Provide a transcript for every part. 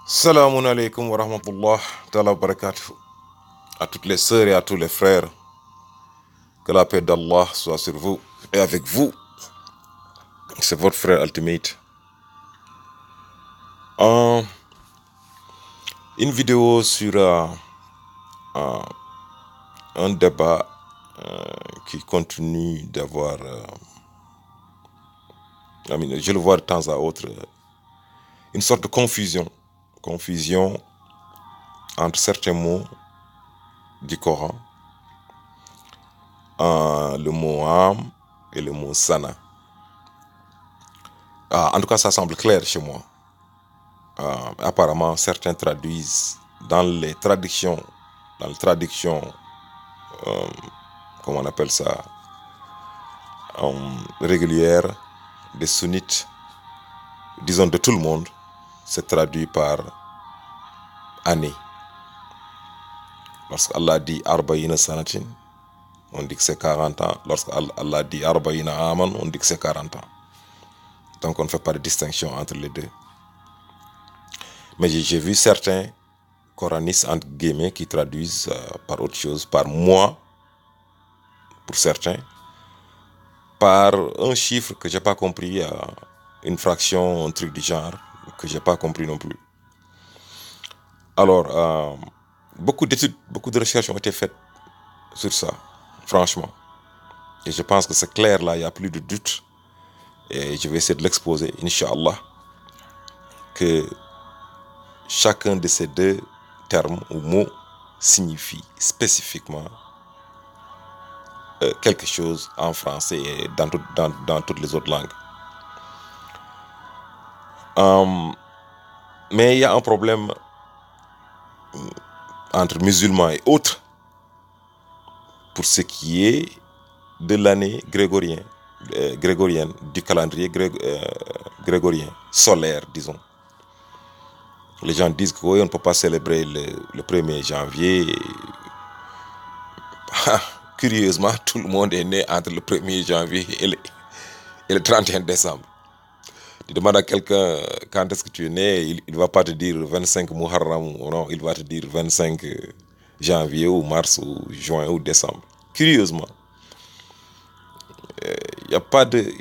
Salam alaikum wa rahmatullah ta'ala wa barakatuh. À toutes les sœurs et à tous les frères, que la paix d'Allah soit sur vous et avec vous. C'est votre frère Ultimate. En une vidéo sur un débat qui continue d'avoir, je le vois de temps à autre, une sorte de confusion entre certains mots du Coran, le mot âme et le mot sana. En tout cas, ça semble clair chez moi. Apparemment, certains traduisent dans les traductions, comment on appelle ça, régulières des sunnites, disons de tout le monde, c'est traduit par année. Lorsqu'Allah dit Arba'ina sanatin, on dit que c'est 40 ans. Lorsqu'Allah dit Arba'ina aman, on dit que c'est 40 ans. Donc on ne fait pas de distinction entre les deux. Mais j'ai vu certains coranistes, entre guillemets, qui traduisent par autre chose, par mois, pour certains, par un chiffre que j'ai pas compris, une fraction, un truc du genre, que j'ai pas compris non plus. Alors, beaucoup d'études, beaucoup de recherches ont été faites sur ça, franchement. Et je pense que c'est clair là, il n'y a plus de doute. Et je vais essayer de l'exposer, Inch'Allah, que chacun de ces deux termes ou mots signifie spécifiquement quelque chose en français et dans toutes les autres langues. Mais il y a un problème entre musulmans et autres pour ce qui est de l'année grégorienne, du calendrier grégorien, solaire, disons. Les gens disent que oui, on ne peut pas célébrer le 1er janvier. Curieusement, tout le monde est né entre le 1er janvier et le 31 décembre. Tu demandes à quelqu'un quand est-ce que tu es né, il ne va pas te dire 25 Muharram ou non, il va te dire 25 janvier ou mars ou juin ou décembre. Curieusement. Il n'y a pas de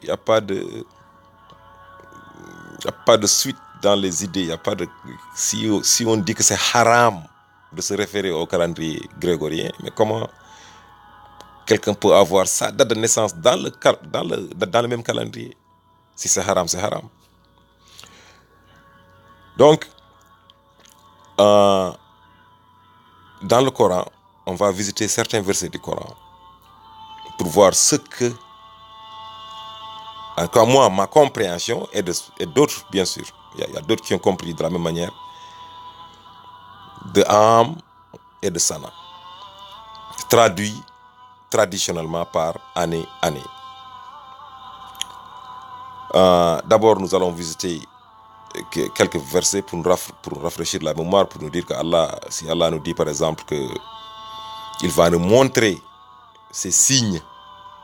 suite dans les idées. Y a pas de, si on dit que c'est haram de se référer au calendrier grégorien, mais comment quelqu'un peut avoir sa date de naissance dans le même calendrier? Si c'est haram, c'est haram. Donc, dans le Coran, on va visiter certains versets du Coran pour voir ce que, en tout cas moi, ma compréhension et d'autres, bien sûr, il y a d'autres qui ont compris de la même manière, de âme et de sana, traduit traditionnellement par année. D'abord, nous allons visiter quelques versets pour rafraîchir la mémoire, pour nous dire que si Allah nous dit par exemple que il va nous montrer ces signes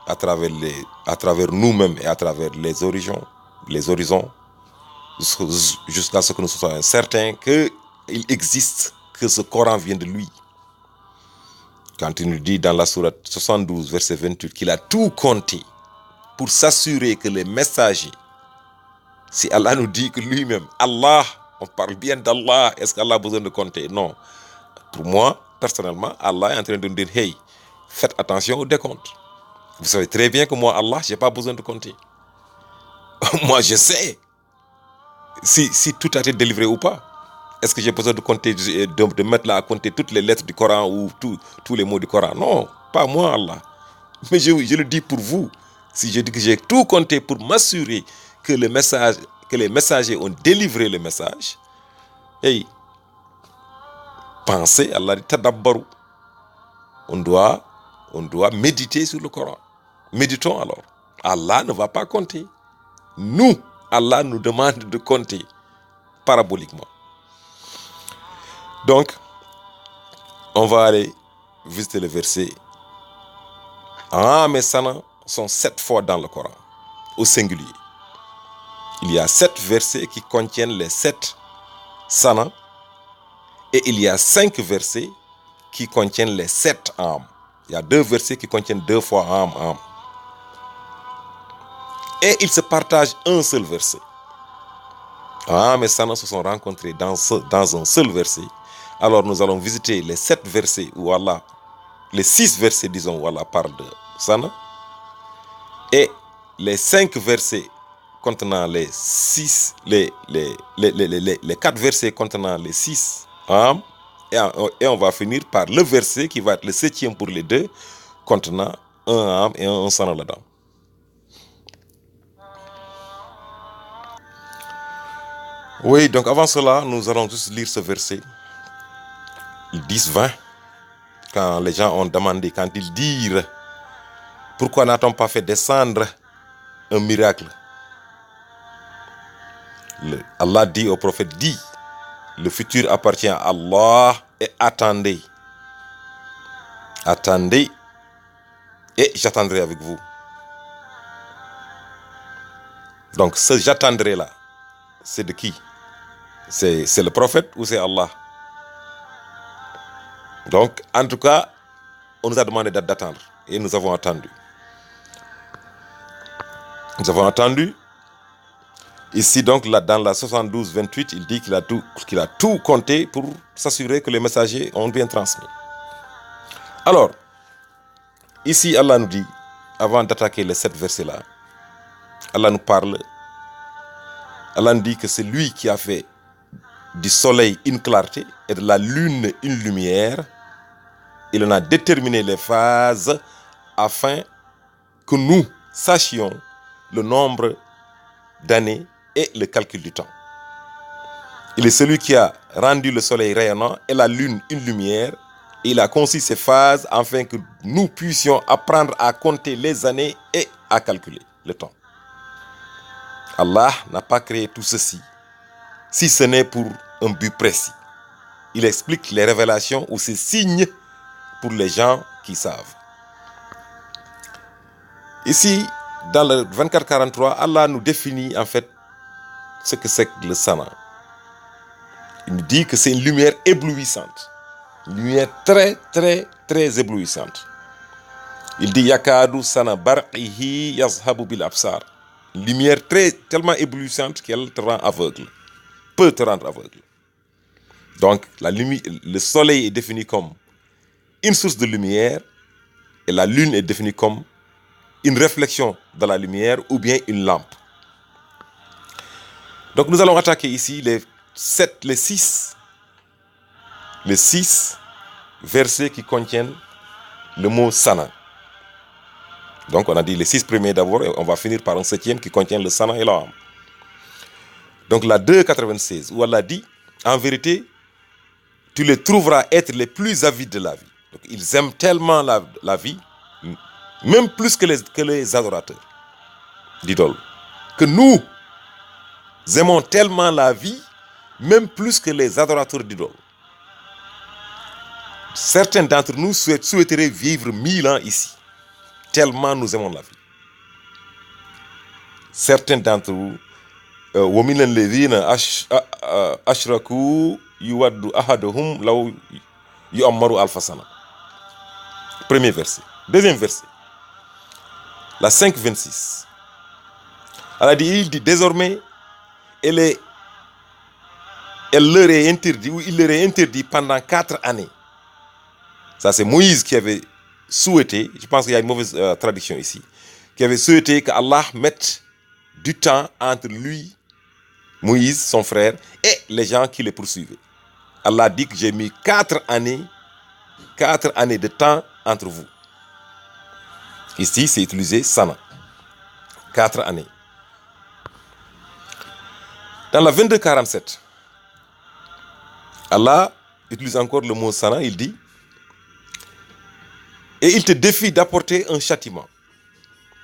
à travers nous-mêmes et à travers les horizons, jusqu'à ce que nous soyons certains qu'il existe, que ce Coran vient de lui. Quand il nous dit dans la sourate 72, verset 28, qu'il a tout compté pour s'assurer que les messagers, si Allah nous dit que lui-même, Allah, on parle bien d'Allah, est-ce qu'Allah a besoin de compter? Non. Pour moi, personnellement, Allah est en train de nous dire, hey, faites attention au décompte. Vous savez très bien que moi, Allah, je n'ai pas besoin de compter. Moi, je sais si tout a été délivré ou pas. Est-ce que j'ai besoin de compter, de mettre là à compter toutes les lettres du Coran ou tous les mots du Coran? Non, pas moi, Allah. Mais je le dis pour vous. Si je dis que j'ai tout compté pour m'assurer que les messagers ont délivré le message, hey, pensez, Allah dit tadabbaru. On doit méditer sur le Coran. Méditons alors. Allah ne va pas compter. Nous, Allah nous demande de compter paraboliquement. Donc, on va aller visiter le verset. Âme et sana sont 7 fois dans le Coran, au singulier. Il y a 7 versets qui contiennent les 7 sana, Et il y a 5 versets qui contiennent les 7 âmes. Il y a 2 versets qui contiennent 2 fois âme. Et ils se partagent un seul verset. Âme et Sana se sont rencontrés dans un seul verset. Alors nous allons visiter les 7 versets où Allah, les 6 versets disons où Allah parle de Sana, et les 5 versets contenant les 4 versets contenant les 6 âmes, et on va finir par le verset qui va être le 7e pour les 2, contenant un âme et un Sana là-dedans. Oui, donc avant cela, nous allons juste lire ce verset, le 10-20, quand les gens ont demandé, quand ils dirent, pourquoi n'a-t-on pas fait descendre un miracle? Allah dit au prophète, dit, le futur appartient à Allah et attendez. Attendez et j'attendrai avec vous. Donc ce j'attendrai là, c'est de qui? C'est le prophète ou c'est Allah? Donc en tout cas, on nous a demandé d'attendre et nous avons attendu. Nous avons attendu. Ici donc là, dans la 72-28, il dit qu'il a tout compté pour s'assurer que les messagers ont bien transmis. Alors, ici Allah nous dit, avant d'attaquer les 7 versets là, Allah nous parle, Allah nous dit que c'est lui qui a fait du soleil une clarté et de la lune une lumière. Il en a déterminé les phases afin que nous sachions le nombre d'années et le calcul du temps. Il est celui qui a rendu le soleil rayonnant et la lune une lumière. Et il a conçu ces phases afin que nous puissions apprendre à compter les années et à calculer le temps. Allah n'a pas créé tout ceci si ce n'est pour un but précis. Il explique les révélations ou ces signes pour les gens qui savent. Ici, dans le 24-43, Allah nous définit en fait ce que c'est que le Sana. Il nous dit que c'est une lumière éblouissante. Une lumière très, très, très éblouissante. Il dit Yakadu Sana barqihi yazhabu bil absar. Une lumière tellement éblouissante qu'elle te rend aveugle. Peut te rendre aveugle. Donc, le soleil est défini comme une source de lumière et la lune est définie comme une réflexion de la lumière ou bien une lampe. Donc, nous allons attaquer ici les 6 versets qui contiennent le mot Sana. Donc, on a dit les 6 premiers d'abord et on va finir par un 7e qui contient le Sana et l'âme. Donc, la 2,96 où Allah dit, en vérité, tu les trouveras être les plus avides de la vie. Donc, ils aiment tellement la vie, même plus que les adorateurs d'idoles. Que nous aimons tellement la vie, même plus que les adorateurs d'idoles. Certains d'entre nous souhaiteraient vivre 1000 ans ici, tellement nous aimons la vie. Certains d'entre vous, وَمِنَ الَّذِينَ أَشْرَكُوا يُوَدُّ أَحَدُهُمْ لَوْ يُعَمَّرُ أَلْفَ سَنَةٍ. Premier verset. Deuxième verset. La 5,26. Il dit désormais, elle leur est interdit, ou il leur est interdit pendant 4 années. Ça, c'est Moïse qui avait souhaité, je pense qu'il y a une mauvaise traduction ici, qui avait souhaité qu'Allah mette du temps entre lui, Moïse, son frère, et les gens qui les poursuivaient. Allah dit que j'ai mis 4 années de temps entre vous. Ici, c'est utilisé Sana. 4 années. Dans la 22-47, Allah utilise encore le mot Sana, il dit, et il te défie d'apporter un châtiment.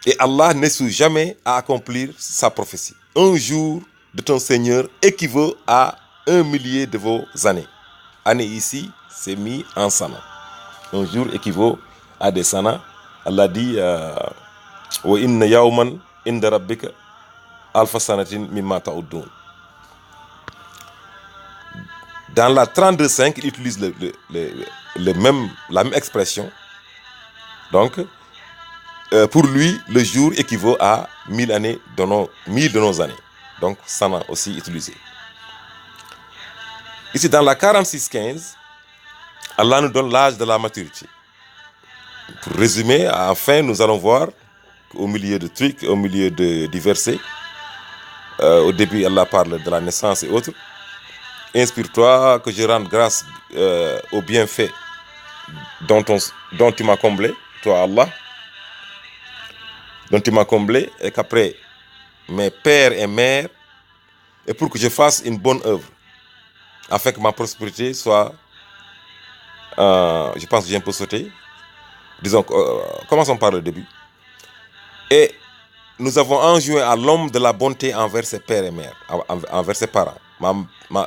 Et Allah n'essuie jamais à accomplir sa prophétie. Un jour de ton Seigneur équivaut à 1 millier de vos années. Année ici, c'est mis en Sana. Un jour équivaut à des Sana. Allah dit wa inna yawman inda rabbika alfa sanatin mimma ta'uddun. Dans la 32.5, il utilise la même expression. Donc, pour lui, le jour équivaut à 1000 années de nos années. Donc, sana aussi utilisé. Ici, dans la 46.15, Allah nous donne l'âge de la maturité. Pour résumer, enfin, nous allons voir au milieu du verset, au début, Allah parle de la naissance et autres. Inspire-toi que je rende grâce au bienfait dont tu m'as comblé, toi Allah, dont tu m'as comblé, et qu'après mes pères et mères, et pour que je fasse une bonne œuvre, afin que ma prospérité soit, je pense que j'ai un peu sauté, disons, commençons par le début. Et nous avons enjoint à l'homme de la bonté envers ses pères et mères, envers ses parents.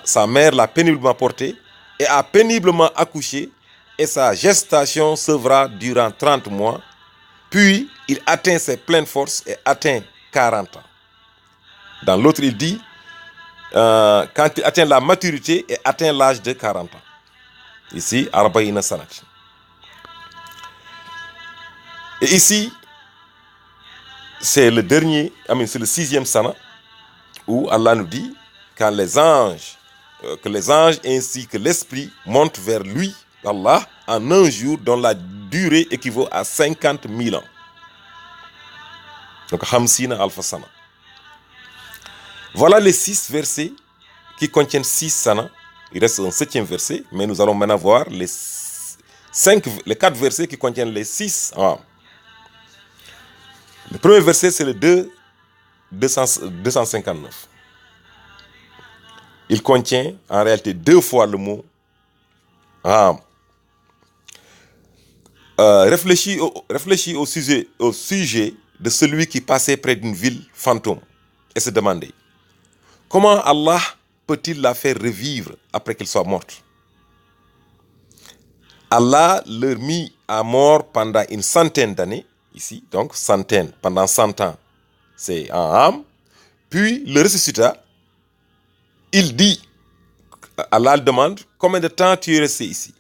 Sa mère l'a péniblement porté et a péniblement accouché, et sa gestation s'œuvra durant 30 mois. Puis, il atteint ses pleines forces et atteint 40 ans. Dans l'autre, il dit, quand il atteint la maturité et atteint l'âge de 40 ans. Ici, Arba'ina Sanat. Et ici, c'est le dernier, c'est le 6e sana, où Allah nous dit, quand que les anges ainsi que l'esprit montent vers lui, Allah, en un jour dont la durée équivaut à 50 000 ans. Donc, Hamsina Alfa Sana. Voilà les 6 versets qui contiennent 6 sana. Il reste un 7e verset, mais nous allons maintenant voir les 4 versets qui contiennent les 6 ans. Le premier verset, c'est le 259. Il contient en réalité 2 fois le mot Am. Réfléchis au sujet de celui qui passait près d'une ville fantôme et se demandait comment Allah peut-il la faire revivre après qu'elle soit morte. Allah leur mit à mort pendant une centaine d'années, ici, donc centaine, pendant 100 ans, c'est en âme, puis le ressuscita. Il dit, Allah le demande, combien de temps tu es resté ici?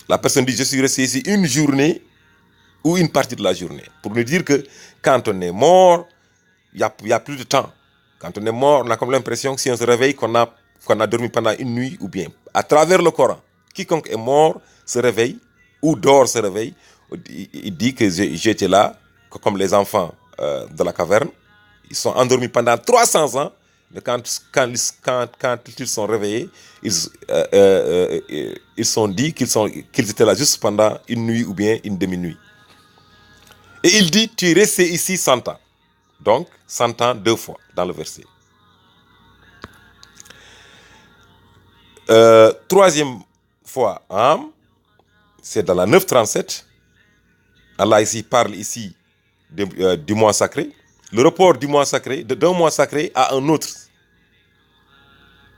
La personne dit, je suis resté ici une journée ou une partie de la journée. Pour nous dire que quand on est mort, il n'y a plus de temps. Quand on est mort, on a comme l'impression que si on se réveille, qu'on a dormi pendant une nuit ou bien. À travers le Coran, quiconque est mort se réveille ou dort se réveille. Il dit que j'étais là, comme les enfants de la caverne. Ils sont endormis pendant 300 ans. Mais quand ils sont réveillés, ils sont dit qu'ils étaient là juste pendant une nuit ou bien une demi-nuit. Et il dit, tu es resté ici 100 ans. Donc, 100 ans 2 fois dans le verset. Troisième fois, c'est dans la 937. Allah ici parle ici du mois sacré. Le report du mois sacré, d'un mois sacré à un autre,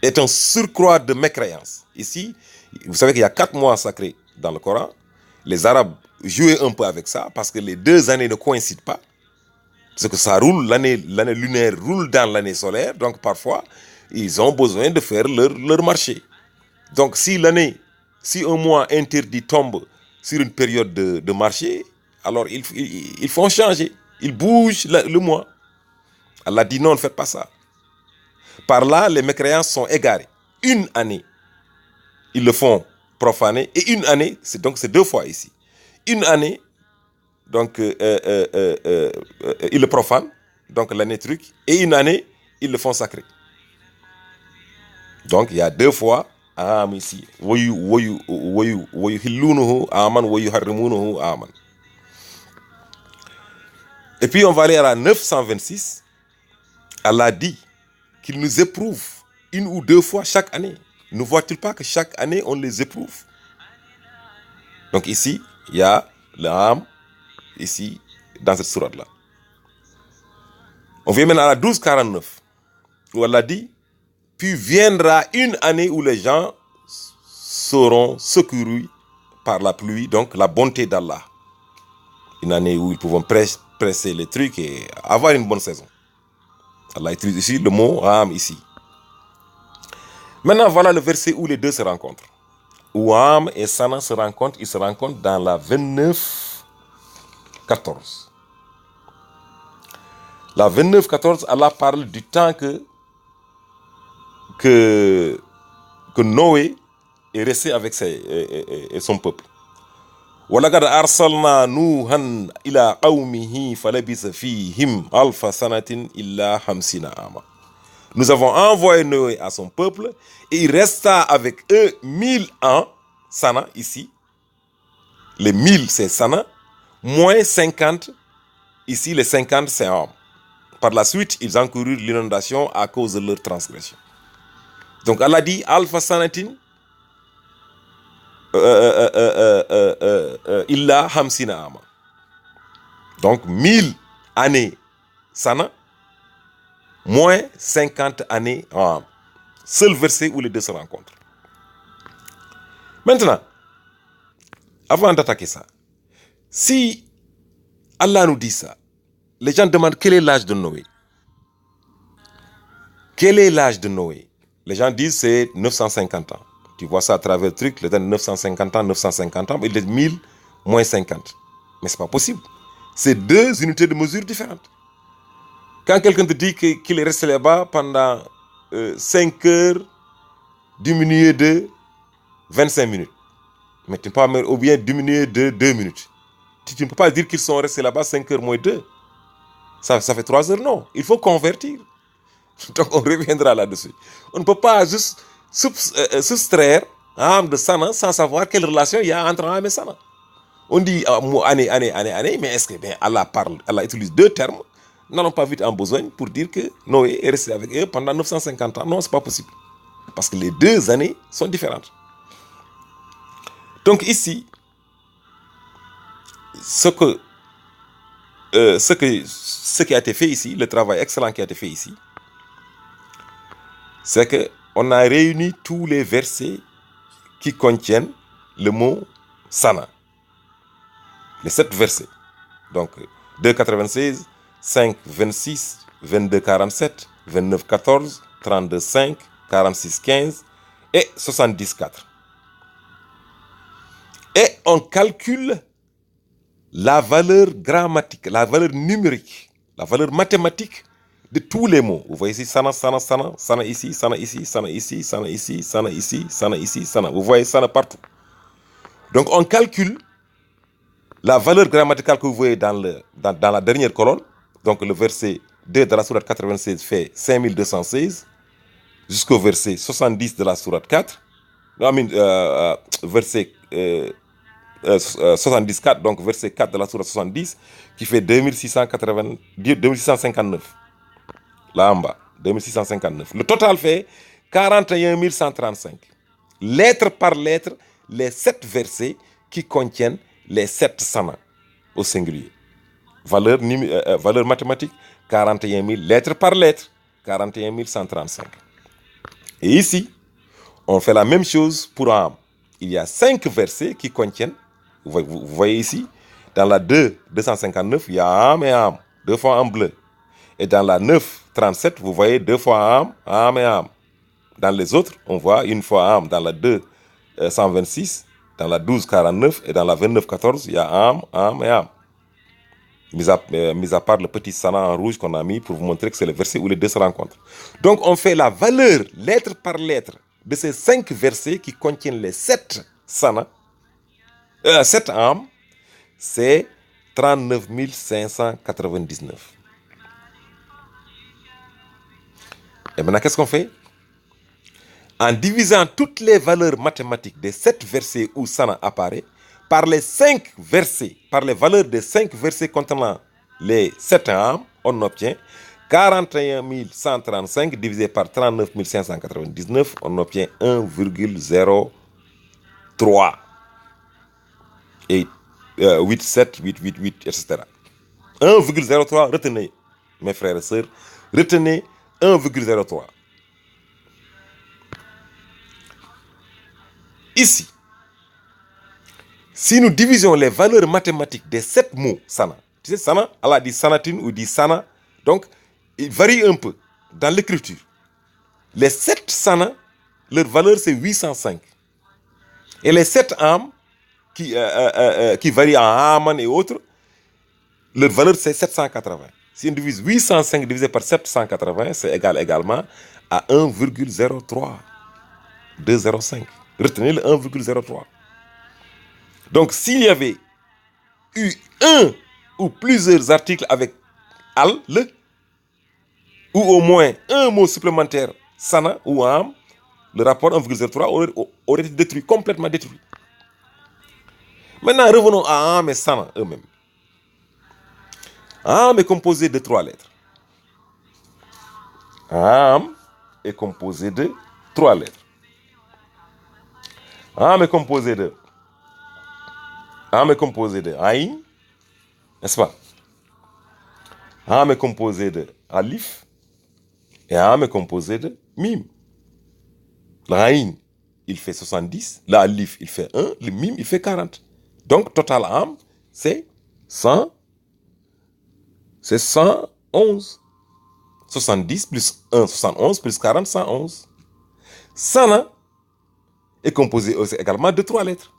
est un surcroît de mécréance. Ici, vous savez qu'il y a 4 mois sacrés dans le Coran. Les Arabes jouaient un peu avec ça parce que les 2 années ne coïncident pas. Parce que ça roule, l'année lunaire roule dans l'année solaire. Donc parfois, ils ont besoin de faire leur marché. Donc si un mois interdit tombe sur une période de marché, alors ils font changer. Ils bougent le mois. Allah dit non, ne faites pas ça. Par là, les mécréants sont égarés. Une année, ils le font profaner. Et une année, c'est 2 fois ici. Une année, donc, ils le profanent, donc l'année truc. Et une année, ils le font sacré. Donc, il y a 2 fois ici. Et puis, on va aller à la 926. Allah dit qu'il nous éprouve 1 ou 2 fois chaque année. Ne voit-il pas que chaque année, on les éprouve? Donc ici, il y a l'âme, ici, dans cette sourate-là. On vient maintenant à la 1249, où Allah dit, puis viendra une année où les gens seront secourus par la pluie, donc la bonté d'Allah. Une année où ils pourront presser les trucs et avoir une bonne saison. Allah utilise ici le mot âme ici. Maintenant, voilà le verset où les deux se rencontrent. Où Am et Sana se rencontrent, ils se rencontrent dans la 29-14. La 29-14, Allah parle du temps que Noé est resté avec son peuple. وَلَقَدْ أَرْسَلْنَا نُوحًا إِلَىٰ قَوْمِهِ فَلَبِثَ فِيهِمْ أَلْفَ سَنَةٍ إِلَّا 50 عَامًا. Nous avons envoyé Noé à son peuple et il resta avec eux 1000 ans, Sana ici. Les 1000 c'est Sana, moins 50, ici les 50 c'est Am. Par la suite, ils encoururent l'inondation à cause de leur transgression. Donc Allah dit Alpha Sanatin Illa Hamsina Ama. Donc 1000 années Sana, moins 50 années Am. Seul verset où les deux se rencontrent. Maintenant, avant d'attaquer ça, si Allah nous dit ça, les gens demandent quel est l'âge de Noé. Quel est l'âge de Noé? Les gens disent c'est 950 ans. Tu vois ça à travers le truc, les gens 950 ans, il est 1000 moins 50. Mais c'est pas possible. C'est deux unités de mesure différentes. Quand quelqu'un te dit qu'il est resté là-bas pendant 5 heures diminué de 25 minutes, mais tu ne peux pas, ou bien diminué de 2 minutes. Tu ne peux pas dire qu'ils sont restés là-bas 5 heures moins 2. Ça fait 3 heures, non. Il faut convertir. Donc on reviendra là-dessus. On ne peut pas juste soustraire Am de Sana sans savoir quelle relation il y a entre Am et Sana. On dit année, mais est-ce que Allah parle, Allah utilise deux termes, n'allons pas vite en besogne pour dire que Noé est resté avec eux pendant 950 ans. Non, c'est pas possible. Parce que les deux années sont différentes. Donc ici, ce qui a été fait ici, le travail excellent qui a été fait ici, c'est qu'on a réuni tous les versets qui contiennent le mot Sana. Les 7 versets. Donc 2,96, 5, 26, 22, 47, 29, 14, 32, 5, 46, 15 et 70, 4. Et on calcule la valeur grammatique, la valeur numérique, la valeur mathématique de tous les mots. Vous voyez ici, Sana, Sana, Sana, Sana ici, Sana ici, Sana ici, Sana ici, Sana ici, Sana ici, Sana. Vous voyez Sana partout. Donc on calcule la valeur grammaticale que vous voyez dans la dernière colonne. Donc le verset 2 de la sourate 96 fait 5216 jusqu'au verset 70 de la sourate 4. Verset 74, donc verset 4 de la sourate 70 qui fait 2659. Là en bas, 2659. Le total fait 41 135. Lettre par lettre, les 7 versets qui contiennent les 7 Sana au singulier. Valeur mathématique, 41 000 lettres par lettre, 41 135. Et ici, on fait la même chose pour Am. Il y a 5 versets qui contiennent, vous voyez ici, dans la 259, il y a Am et Am, 2 fois en bleu. Et dans la 937, vous voyez 2 fois Am et Am. Dans les autres, on voit une fois Am. Dans la 226, dans la 1249 et dans la 2914, il y a Am et Am. Mis à part le petit Sana en rouge qu'on a mis pour vous montrer que c'est le verset où les deux se rencontrent. Donc on fait la valeur, lettre par lettre, de ces 5 versets qui contiennent les 7 Sana, 7 Am, c'est 39 599. Et maintenant, qu'est-ce qu'on fait? En divisant toutes les valeurs mathématiques des 7 versets où Sana apparaît, par les 5 versets, par les valeurs des 5 versets contenant les 7 Am, on obtient 41 135 divisé par 39 599, on obtient 1,03. Et 8, 7, 8, 8, 8, etc. 1,03, retenez, mes frères et sœurs, retenez 1,03. Ici, si nous divisions les valeurs mathématiques des 7 mots Sana, tu sais, Sana, Allah dit Sanatin ou dit Sana, donc il varie un peu dans l'écriture. Les 7 Sana, leur valeur c'est 805. Et les 7 âmes qui varient en Aman et autres, leur valeur c'est 780. Si on divise 805 divisé par 780, c'est égal également à 1,03205. Retenez le 1,03. Donc s'il y avait eu un ou plusieurs articles avec al, le, ou au moins un mot supplémentaire, sana ou am, le rapport 1,03 aurait été détruit, complètement détruit. Maintenant, revenons à am et sana eux-mêmes. Am est composé de 3 lettres. Am est composé de 3 lettres. Am est composé de Aïn, n'est-ce pas? Am est composé de Alif et Am est composé de Mim. L'Aïn, il fait 70, l'Alif, il fait 1, le Mim, il fait 40. Donc, total Am, c'est 100, c'est 111. 70 plus 1, 71 plus 40, 111. Sana est composé aussi également de 3 lettres.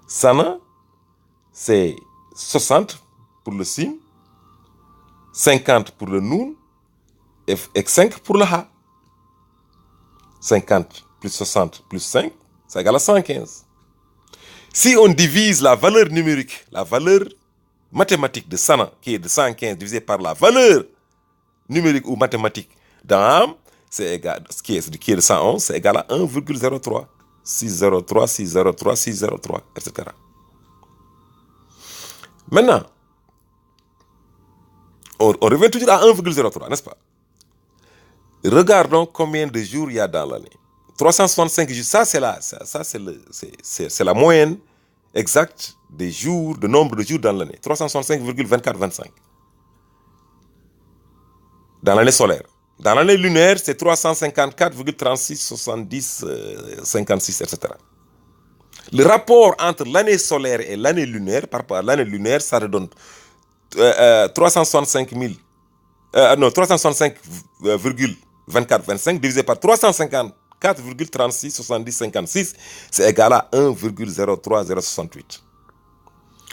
Sana, c'est 60 pour le sin, 50 pour le noun et 5 pour le ha. 50 plus 60 plus 5, ça égale à 115. Si on divise la valeur numérique, la valeur mathématique de Sana, qui est de 115, divisé par la valeur numérique ou mathématique d'Am, c'est égal, qui est de 111, c'est égal à 1,03. 603, 603, 603, etc. Maintenant, on revient toujours à 1,03, n'est-ce pas? Regardons combien de jours il y a dans l'année. 365 jours, ça c'est la moyenne exacte des jours, de nombre de jours dans l'année. 365,2425. Dans l'année solaire. Dans l'année lunaire, c'est 354,36, 70, 56, etc. Le rapport entre l'année solaire et l'année lunaire, par rapport à l'année lunaire, ça redonne 365,2425 divisé par 354,36, 70, 56, c'est égal à 1,03068.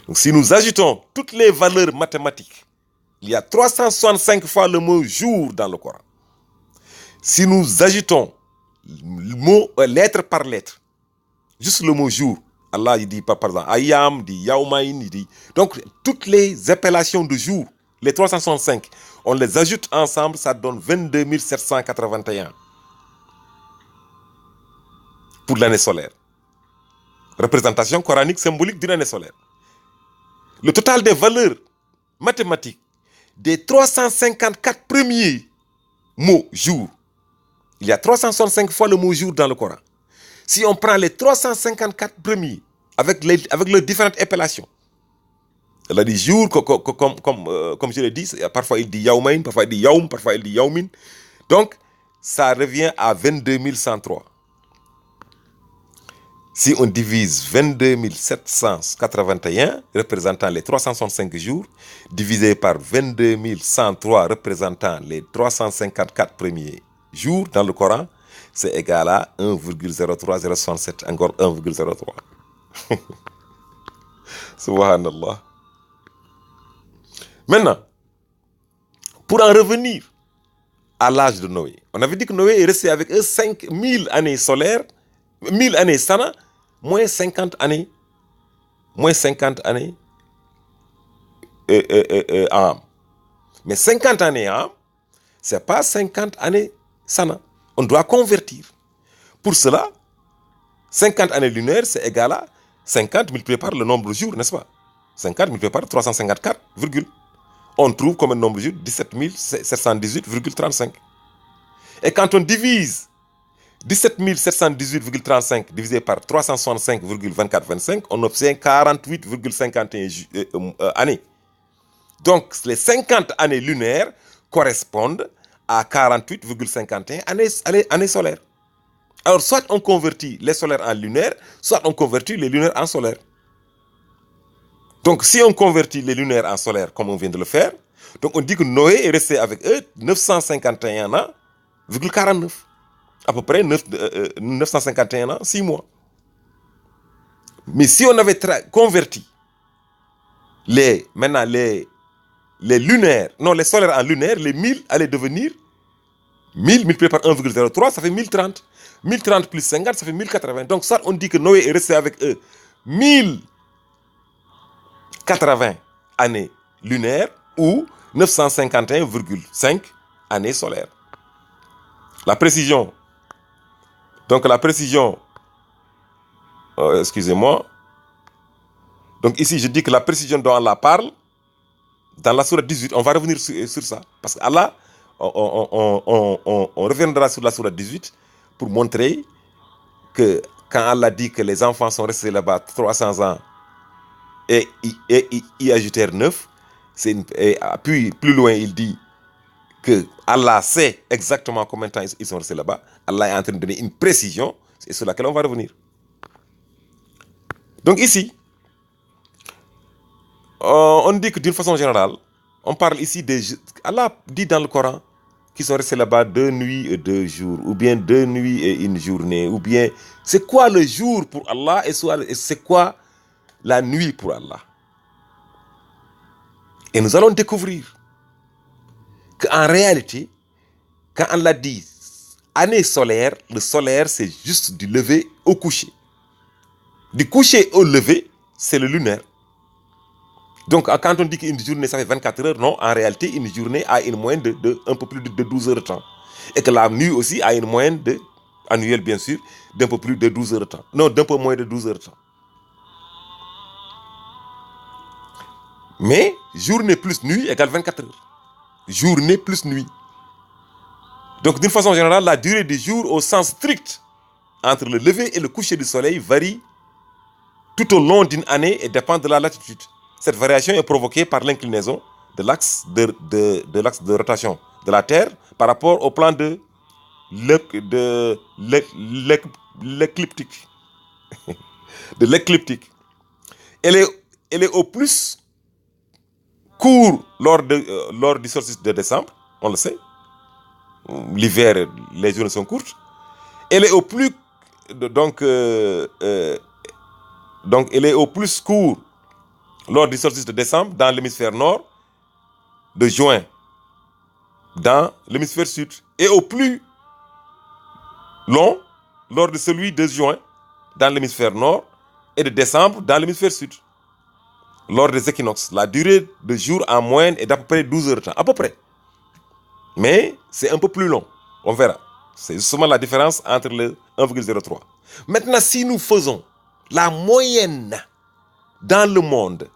Donc si nous ajoutons toutes les valeurs mathématiques, il y a 365 fois le mot jour dans le Coran. Si nous ajoutons le mot lettre par lettre, juste le mot jour, Allah il dit par exemple Ayam, dit Yaumain, il dit. Donc toutes les appellations de jour, les 365, on les ajoute ensemble, ça donne 22 781 pour l'année solaire. Représentation coranique symbolique d'une année solaire. Le total des valeurs mathématiques des 354 premiers mots jour, il y a 365 fois le mot jour dans le Coran. Si on prend les 354 premiers avec leurs différentes appellations, elle a dit jour, comme je l'ai dit, parfois il dit Yaumain, parfois il dit Yaum, parfois il dit Yaumin. Donc, ça revient à 22 103. Si on divise 22 781 représentant les 365 jours, divisé par 22 103 représentant les 354 premiers jours dans le Coran, c'est égal à 1,03067, encore 1,03. Subhanallah. Maintenant, pour en revenir à l'âge de Noé, on avait dit que Noé est resté avec eux 5000 années solaires, 1000 années sana, moins 50 années Am. Mais 50 années Am, c'est pas 50 années sana. On doit convertir. Pour cela, 50 années lunaires, c'est égal à 50 multiplié par le nombre de jours, n'est-ce pas? 50 multiplié par 354, virgule. On trouve comme un nombre de jours 17 718,35. Et quand on divise 17 718,35 divisé par 365,2425, on obtient 48,51 années. Donc, les 50 années lunaires correspondent à 48,51 années solaires. Alors, soit on convertit les solaires en lunaires, soit on convertit les lunaires en solaires. Donc, si on convertit les lunaires en solaires, comme on vient de le faire, donc on dit que Noé est resté avec eux 951 ans, 49. À peu près 951 ans, 6 mois. Mais si on avait converti maintenant les lunaires, non, les solaires en lunaires, les 1000 allaient devenir 1000 multiplié par 1,03, ça fait 1030. 1030 plus 50, ça fait 1080. Donc ça, on dit que Noé est resté avec eux 1080 années lunaires ou 951,5 années solaires. La précision. Donc la précision, excusez-moi. Donc ici, je dis que la précision dont Allah parle, dans la sourate 18, on va revenir sur ça. Parce qu'Allah, on reviendra sur la sourate 18 pour montrer que quand Allah dit que les enfants sont restés là-bas 300 ans et y ajoutèrent 9, puis plus loin il dit que Allah sait exactement combien de temps ils sont restés là-bas. Allah est en train de donner une précision, c'est sur laquelle on va revenir. Donc ici, on dit que d'une façon générale, on parle ici des... Allah dit dans le Coran qu'ils sont restés là-bas 2 nuits et 2 jours, ou bien 2 nuits et 1 journée, ou bien... C'est quoi le jour pour Allah et c'est quoi la nuit pour Allah? Et nous allons découvrir qu'en réalité, quand Allah dit année solaire, le solaire c'est juste du lever au coucher. Du coucher au lever, c'est le lunaire. Donc quand on dit qu'une journée ça fait 24 heures, non, en réalité une journée a une moyenne de un peu plus de 12 heures de temps. Et que la nuit aussi a une moyenne annuelle bien sûr, d'un peu plus de 12 heures de temps. Non, d'un peu moins de 12 heures de temps. Mais journée plus nuit égale 24 heures. Journée plus nuit. Donc d'une façon générale, la durée du jour au sens strict entre le lever et le coucher du soleil varie tout au long d'une année et dépend de la latitude. Cette variation est provoquée par l'inclinaison de l'axe de rotation de la Terre par rapport au plan de l'écliptique. De l'écliptique. Elle est au plus court lors du solstice de décembre, on le sait. L'hiver, les journées sont courtes. Elle est au plus donc elle est au plus court lors du solstice de décembre dans l'hémisphère nord, de juin dans l'hémisphère sud, et au plus long lors de celui de juin dans l'hémisphère nord et de décembre dans l'hémisphère sud. Lors des équinoxes, la durée de jour en moyenne est d'à peu près 12 heures de temps, à peu près. Mais c'est un peu plus long, on verra. C'est justement la différence entre le 1,03. Maintenant, si nous faisons la moyenne dans le monde,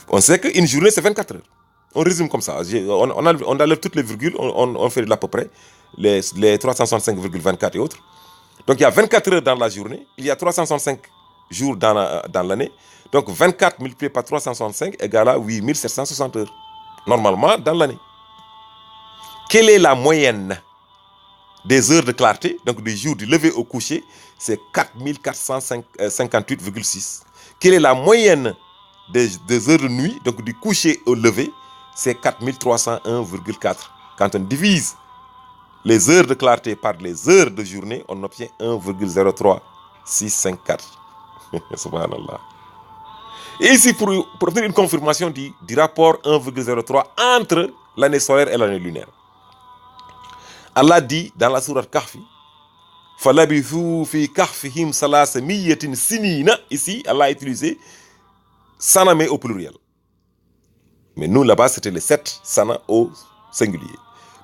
on sait qu'une journée, c'est 24 heures. On résume comme ça. On enlève toutes les virgules, on fait de l'à peu près, les 365,24 et autres. Donc, il y a 24 heures dans la journée, il y a 365 jours dans l'année. Donc, 24 multiplié par 365 égale à 8760 heures, normalement, dans l'année. Quelle est la moyenne des heures de clarté, donc du jour du lever au coucher? C'est 4458,6. Quelle est la moyenne des heures de nuit, donc du coucher au lever? C'est 4301,4. Quand on divise les heures de clarté par les heures de journée, on obtient 1,03654. Subhanallah. Et ici, pour obtenir une confirmation du rapport 1,03 entre l'année solaire et l'année lunaire, Allah dit dans la sourate Kahfi, Falabithu fi kahfihim salasamiyatin sinina. Ici, Allah a utilisé sana mais au pluriel. Mais nous, là-bas, c'était les 7 sana au singulier.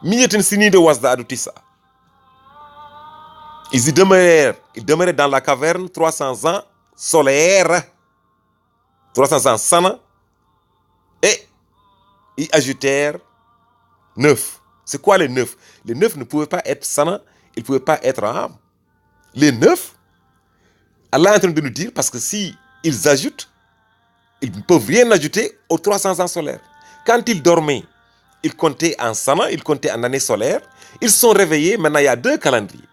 Miyatin sinina de wasda'adu tisa. Ils demeuraient dans la caverne 300 ans solaires, 300 ans sana, et ils ajoutèrent 9. C'est quoi les 9? Les 9 ne pouvaient pas être sana, ils ne pouvaient pas être âme. Les 9, Allah est en train de nous dire, parce que si ils ajoutent, ils ne peuvent rien ajouter aux 300 ans solaires. Quand ils dormaient, ils comptaient en sana, ils comptaient en année solaire. Ils sont réveillés, maintenant il y a 2 calendriers.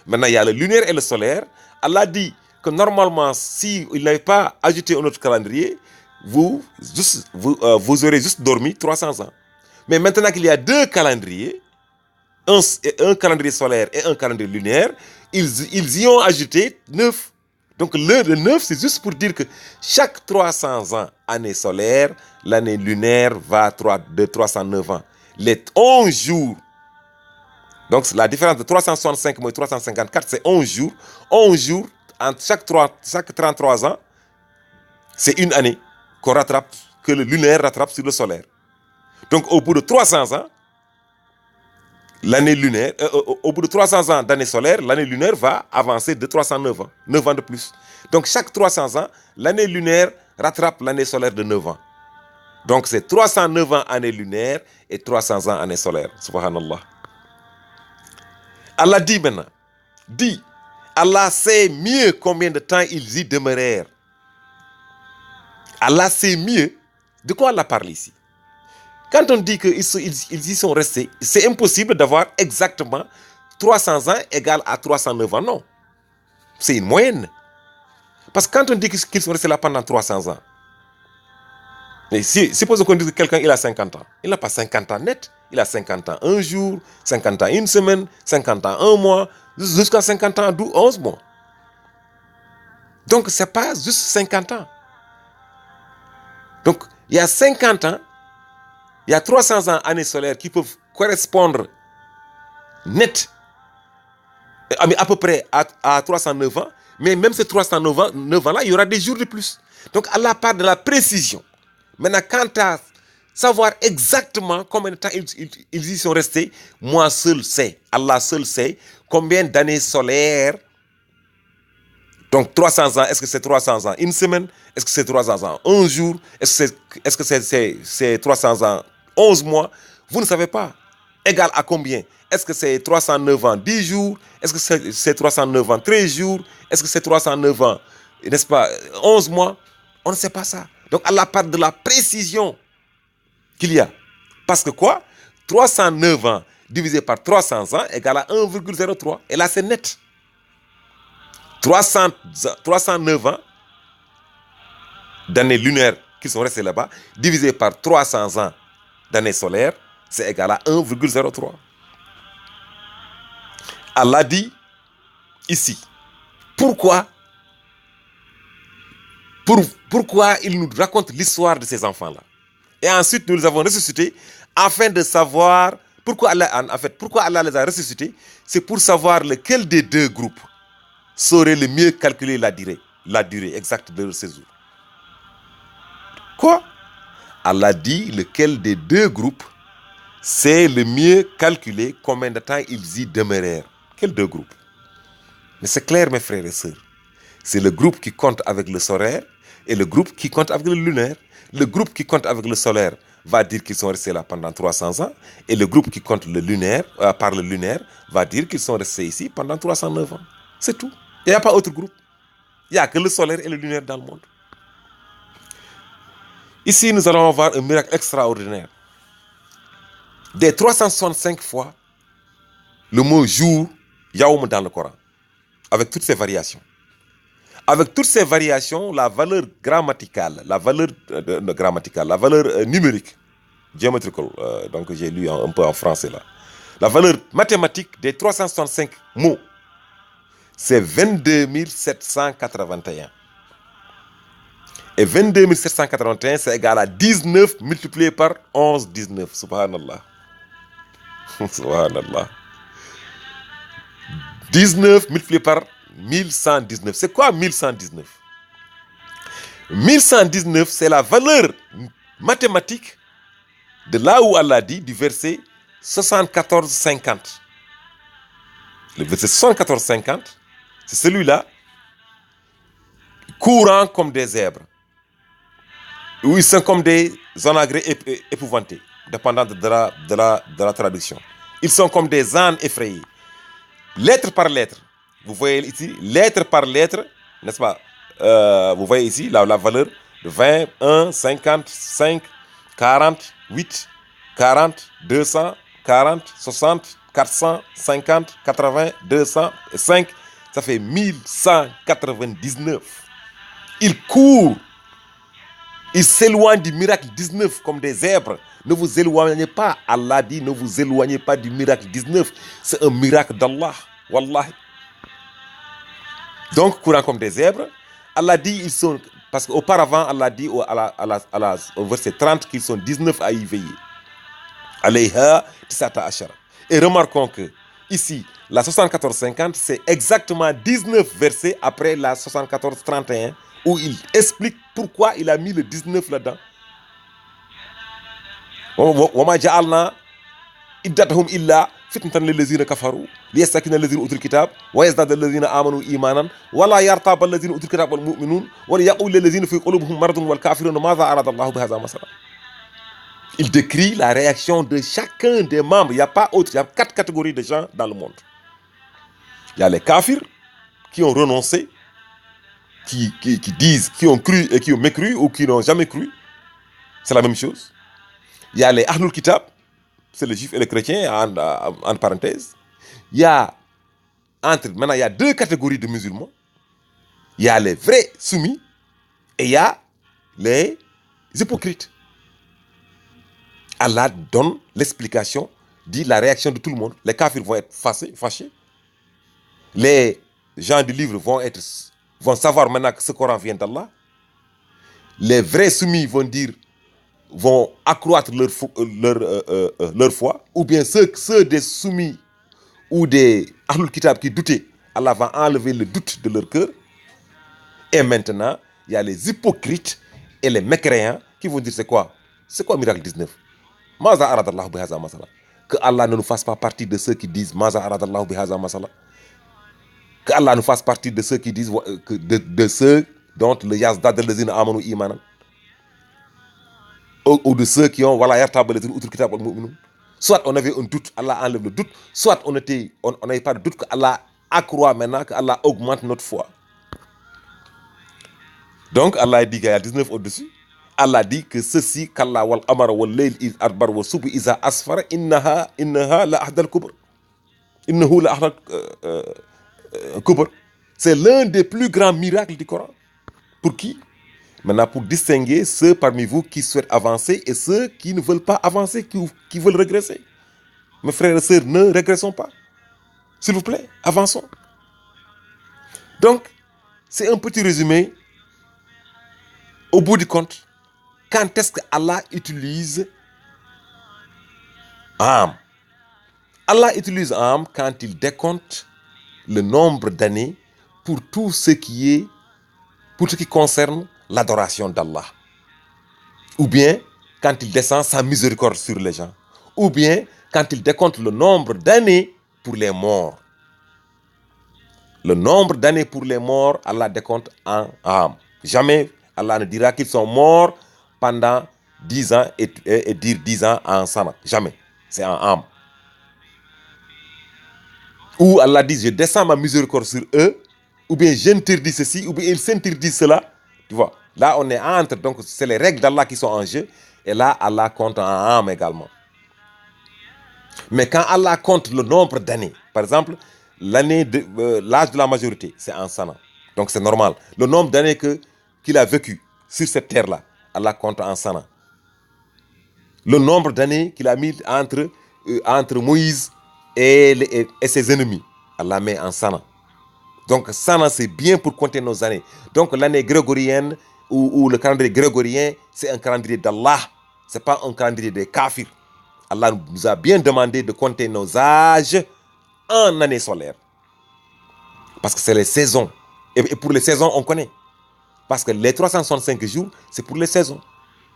Maintenant il y a le lunaire et le solaire. Allah dit que normalement, si il n'avait pas ajouté un autre calendrier, vous aurez juste dormi 300 ans. Mais maintenant qu'il y a 2 calendriers, un calendrier solaire et un calendrier lunaire, ils y ont ajouté 9. Donc le 9, c'est juste pour dire que chaque 300 ans, année solaire, l'année lunaire va de 309 ans. Les 11 jours, donc la différence de 365 moins 354, c'est 11 jours. 11 jours, entre chaque 33 ans, c'est une année qu'on rattrape, que le lunaire rattrape sur le solaire. Donc au bout de 300 ans, l'année lunaire, au bout de 300 ans d'année solaire, l'année lunaire va avancer de 309 ans, 9 ans de plus. Donc chaque 300 ans, l'année lunaire rattrape l'année solaire de 9 ans. Donc c'est 309 ans année lunaire et 300 ans année solaire. Subhanallah. Allah dit maintenant, Allah sait mieux combien de temps ils y demeurèrent. Allah sait mieux. De quoi Allah parle ici? Quand on dit qu'ils y sont restés, c'est impossible d'avoir exactement 300 ans égale à 309 ans, non. C'est une moyenne. Parce que quand on dit qu'ils sont restés là pendant 300 ans, mais supposons qu'on dise que quelqu'un il a 50 ans. Il n'a pas 50 ans net, il a 50 ans un jour, 50 ans une semaine, 50 ans un mois, jusqu'à 50 ans 11 mois. Donc ce n'est pas juste 50 ans. Donc il y a 50 ans, il y a 300 ans années solaires qui peuvent correspondre net, à peu près à 309 ans, mais même ces 309 ans-là, il y aura des jours de plus. Donc Allah parle de la précision. Maintenant, quant à savoir exactement combien de temps ils y sont restés, moi seul sais, Allah seul sait combien d'années solaires. Donc 300 ans, est-ce que c'est 300 ans une semaine? Est-ce que c'est 300 ans un jour? Est-ce que c'est 300 ans 11 mois? Vous ne savez pas. Égal à combien? Est-ce que c'est 309 ans 10 jours? Est-ce que c'est 309 ans 13 jours? Est-ce que c'est 309 ans, n'est-ce pas, 11 mois? On ne sait pas ça. Donc Allah parle de la précision qu'il y a. Parce que quoi? 309 ans divisé par 300 ans égale à 1,03. Et là, c'est net. 309 ans d'années lunaires qui sont restés là-bas, divisé par 300 ans d'années solaires, c'est égal à 1,03. Allah dit ici, pourquoi il nous raconte l'histoire de ces enfants-là. Et ensuite, nous les avons ressuscités afin de savoir pourquoi Allah les a ressuscités. C'est pour savoir lequel des deux groupes saurait le mieux calculer la durée exacte de leur séjour. Quoi? Allah dit lequel des deux groupes sait le mieux calculer combien de temps ils y demeurèrent. Quels deux groupes? Mais c'est clair, mes frères et sœurs. C'est le groupe qui compte avec le solaire et le groupe qui compte avec le lunaire. Le groupe qui compte avec le solaire va dire qu'ils sont restés là pendant 300 ans. Et le groupe qui compte le lunaire, par le lunaire va dire qu'ils sont restés ici pendant 309 ans. C'est tout. Il n'y a pas autre groupe. Il n'y a que le solaire et le lunaire dans le monde. Ici, nous allons voir un miracle extraordinaire. Des 365 fois, le mot jour, yaoum dans le Coran. Avec toutes ces variations. Avec toutes ces variations, la valeur grammaticale, la valeur numérique, geometrical, donc j'ai lu un peu en français là. La valeur mathématique des 365 mots, c'est 22 781. Et 22 781, c'est égal à 19 multiplié par 11, 19. Subhanallah. Subhanallah. 19 multiplié par 1119. C'est quoi 1119? 1119, c'est la valeur mathématique de là où Allah dit, du verset 74-50. Le verset 74-50, c'est celui-là, courant comme des zèbres, où ils sont comme des onagrés épouvantés, dépendant de la traduction. Ils sont comme des ânes effrayés. Lettre par lettre, vous voyez ici, lettre par lettre, n'est-ce pas? Vous voyez ici la valeur de 20, 1, 50, 5, 40, 8, 40, 200, 40, 60, 400, 50, 80, 200, 5, ça fait 1199. Il court Ils s'éloignent du miracle 19 comme des zèbres. Ne vous éloignez pas. Allah dit, ne vous éloignez pas du miracle 19. C'est un miracle d'Allah. Wallahi. Donc, courant comme des zèbres, Allah dit, ils sont... Parce qu'auparavant, Allah dit au verset 30 qu'ils sont 19 à y veiller. Alayha tisata ashara. Et remarquons que, ici, la 74-50, c'est exactement 19 versets après la 74-31, où il explique pourquoi il a mis le 19 là-dedans. وَمَا جَعَلْنَا إِدَّتَهُمْ إِلَّا فِتْنَةً لِلَّذِينَ كَفَرُوا لِيَسْتَكِنَ الَّذِينَ أُوتُوا الْكِتَابَ وَيَزْدَادَ الَّذِينَ آمَنُوا إِيمَانًا وَلَا يَرْتَابَ الَّذِينَ أُوتُوا الْكِتَابَ وَالْمُؤْمِنُونَ وَلِيَقُولَ الَّذِينَ فِي قُلُوبِهِم مَرَضٌ وَالْكَافِرُونَ مَاذَا أَرَادَ اللَّهُ بِهَذَا مَثَلًا. Il décrit la réaction de chacun des membres. Il n'y a pas autre. Il y a 4 catégories de gens dans le monde. Il y a les kafirs qui ont renoncé, qui disent, qui ont cru et qui ont mécru ou qui n'ont jamais cru. C'est la même chose. Il y a les Ahlul Kitab, c'est les juifs et les chrétiens, en parenthèse. Maintenant, il y a 2 catégories de musulmans. Il y a les vrais soumis et il y a les hypocrites. Allah donne l'explication, dit la réaction de tout le monde. Les kafirs vont être fâchés. Les gens du livre vont savoir maintenant que ce Coran vient d'Allah. Les vrais soumis vont accroître leur foi. Ou bien ceux des soumis ou des Ahlul Kitab qui doutaient, Allah va enlever le doute de leur cœur. Et maintenant, il y a les hypocrites et les mécréants qui vont dire c'est quoi miracle 19? Maza aradallahu bihaza masala. Que Allah ne nous fasse pas partie de ceux qui disent Maza aradallahu bihaza masala. Que Allah nous fasse partie de ceux qui disent de ceux dont le yazdad allazina amanu imanan. Ou de ceux qui ont voilà yartab allazina utul kitab wal mu'minun. Soit on avait un doute, Allah enlève le doute, soit on n'avait pas de doute, que Allah accroît maintenant, que Allah augmente notre foi. Donc Allah dit qu'il y a 19 au-dessus. Allah dit que ceci, qu'Allah wal amara wal layl iz adbar wa subhi iza asfara innaha la ahdal kubr. Innahu la ahdal kubr. C'est l'un des plus grands miracles du Coran. Pour qui? Maintenant, pour distinguer ceux parmi vous qui souhaitent avancer et ceux qui ne veulent pas avancer, qui veulent régresser. Mes frères et sœurs, ne régressons pas. S'il vous plaît, avançons. Donc, c'est un petit résumé. Au bout du compte, quand est-ce que Allah utilise Am? Allah utilise Am quand il décompte le nombre d'années pour tout ce qui concerne l'adoration d'Allah. Ou bien quand il descend sa miséricorde sur les gens. Ou bien quand il décompte le nombre d'années pour les morts. Le nombre d'années pour les morts, Allah décompte en Am. Jamais Allah ne dira qu'ils sont morts pendant 10 ans et dire 10 ans en sana. Jamais. C'est en Am. Ou Allah dit, je descends ma miséricorde sur eux, ou bien j'interdis ceci, ou bien ils s'interdisent cela. Tu vois, là on est entre, donc c'est les règles d'Allah qui sont en jeu, et là Allah compte en Am également. Mais quand Allah compte le nombre d'années, par exemple, l'âge de la majorité, c'est en sana. Donc c'est normal. Le nombre d'années qu'il a vécu sur cette terre-là, Allah compte en sana. Le nombre d'années qu'il a mis entre Moïse et ses ennemis, Allah met en sana. Donc sana, c'est bien pour compter nos années. Donc l'année grégorienne ou le calendrier grégorien, c'est un calendrier d'Allah. Ce n'est pas un calendrier des kafirs. Allah nous a bien demandé de compter nos âges en année solaire. Parce que c'est les saisons. Et pour les saisons, on connaît. Parce que les 365 jours, c'est pour les saisons.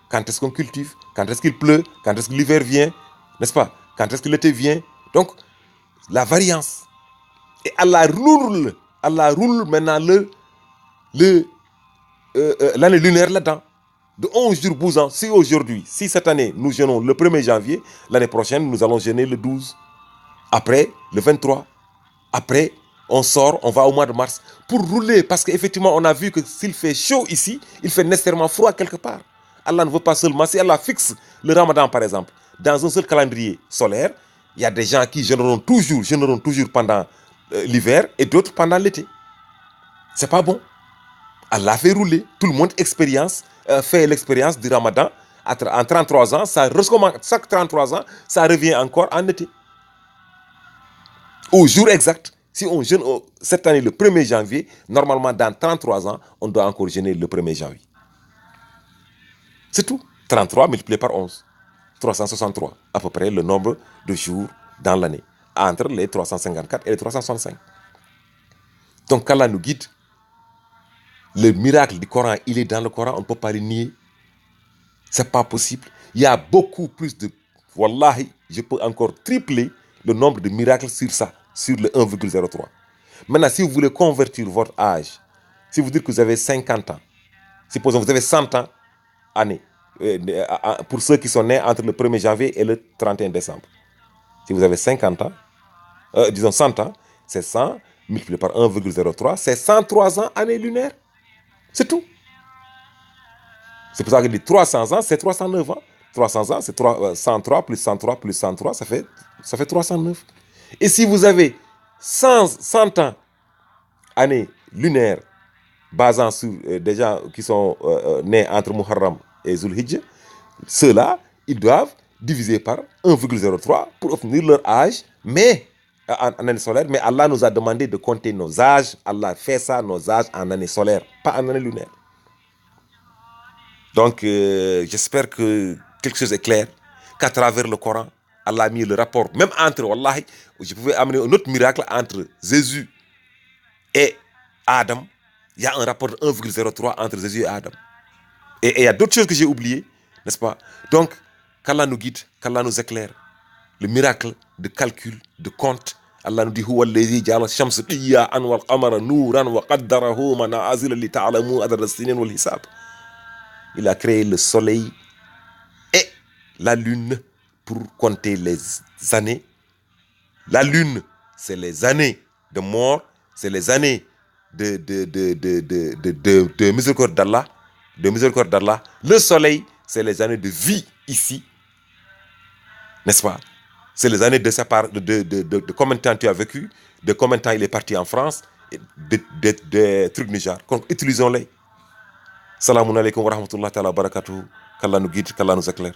Quand est-ce qu'on cultive? Quand est-ce qu'il pleut? Quand est-ce que l'hiver vient? N'est-ce pas? Quand est-ce que l'été vient? Donc, la variance. Et Allah roule maintenant l'année lunaire là-dedans. De 11 jours 12 ans. Si cette année, nous jeûnons le 1er janvier, l'année prochaine, nous allons jeûner le 12. Après, le 23. Après, on sort, on va au mois de mars. Pour rouler, parce qu'effectivement, on a vu que s'il fait chaud ici, il fait nécessairement froid quelque part. Allah ne veut pas seulement. Si Allah fixe le ramadan, par exemple, dans un seul calendrier solaire, il y a des gens qui jeûneront toujours pendant l'hiver et d'autres pendant l'été. C'est pas bon. Allah fait rouler. Tout le monde expérience fait l'expérience du Ramadan en 33 ans, ça recommence chaque 33 ans, ça revient encore en été. Au jour exact, si on jeûne cette année le 1er janvier, normalement dans 33 ans, on doit encore jeûner le 1er janvier. C'est tout. 33 multiplié par 11. 363, à peu près le nombre de jours dans l'année, entre les 354 et les 365. Donc, qu'Allah nous guide, le miracle du Coran, il est dans le Coran, on ne peut pas le nier. C'est pas possible. Il y a beaucoup plus de... Wallahi, je peux encore tripler le nombre de miracles sur ça, sur le 1,03. Maintenant, si vous voulez convertir votre âge, si vous dites que vous avez 50 ans, supposons que vous avez 100 ans, année, pour ceux qui sont nés entre le 1er janvier et le 31 décembre. Si vous avez 50 ans, disons 100 ans, c'est 100 multiplié par 1,03, c'est 103 ans année lunaire. C'est tout. C'est pour ça que je dis 300 ans, c'est 309 ans. 300 ans, c'est 103 plus 103 plus 103, ça fait 309. Et si vous avez 100 ans, année lunaire, basant sur des gens qui sont nés entre Muharram et Zulhijjah, ceux-là, ils doivent diviser par 1,03 pour obtenir leur âge, mais en année solaire. Mais Allah nous a demandé de compter nos âges. Allah fait ça, nos âges, en année solaire, pas en année lunaire. Donc, j'espère que quelque chose est clair, qu'à travers le Coran, Allah a mis le rapport, même entre, wallahi, je pouvais amener un autre miracle entre Jésus et Adam. Il y a un rapport de 1,03 entre Jésus et Adam. Et il y a d'autres choses que j'ai oubliées, n'est-ce pas? Donc, qu'Allah nous guide, qu'Allah nous éclaire. Le miracle de calcul, de compte. Allah nous dit Huwa allazi ja'ala ash-shamsa diya'an wal qamara nuran wa qaddarahu manazila li ta'lamu adada as-sinin wal hisab. Il a créé le soleil et la lune pour compter les années. La lune, c'est les années de mort, c'est les années de miséricorde d'Allah. De miséricorde d'Allah. Le soleil, c'est les années de vie ici. N'est-ce pas? C'est les années de combien de temps tu as vécu, de combien de temps il est parti en France, des trucs du genre. Donc, utilisons-les. Salamun alaikum wa rahmatullahi wa barakatuh. Qu'Allah nous guide, qu'Allah nous éclaire.